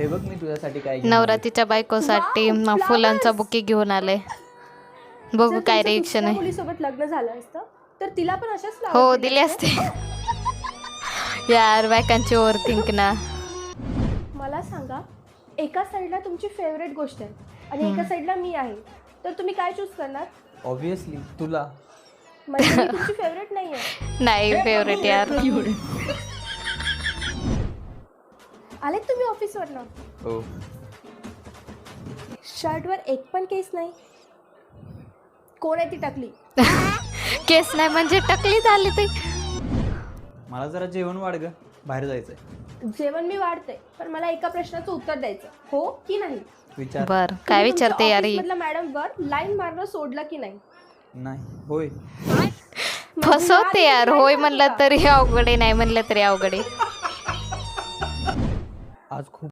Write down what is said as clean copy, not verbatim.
हे बघ मी तुझ्यासाठी काय घेऊन नवरात्रीच्या बायकोसाठी Wow, फुलांचा flowers. बुके घेऊन आले. बघू जर काय तुमचं रिएक्शन दुसऱ्या आहे. मुलीसोबत लग्न झालं असतं तर तिला पण अशाच flowers हो दिले दिले असते. यार बायकांची ओव्हर थिंक ना. मला सांगा, एका साईडला तुमची फेवरेट गोष्ट आहे आणि एका साईडला मी आहे, तर तुम्ही काय चूज करणार? ऑब्विसली तुला. म्हणजे मी तुमची फेवरेट नाही आहे. नाही फेवरेट यार. आलेत तुम्ही ऑफिसवरनं? हो. शर्टवर एक पण केस नाही. कोण आहे ती टकली? केस नाही म्हणजे टकली झाली ती. मला जरा जेवण वाढ ग, बाहेर जायचंय. जेवण मी वाढते, पण मला एका प्रश्नाचं उत्तर द्यायचं, हो की नाही? विचार. बर काय विचारते यार ही? मधल्या मॅडमवर लाईन मारणं सोडलं की नाही? नाही. होय. फसवते यार. होय म्हणलं तरी अवघड आहे, नाही म्हणलं तरी अवघड आहे. आज खूप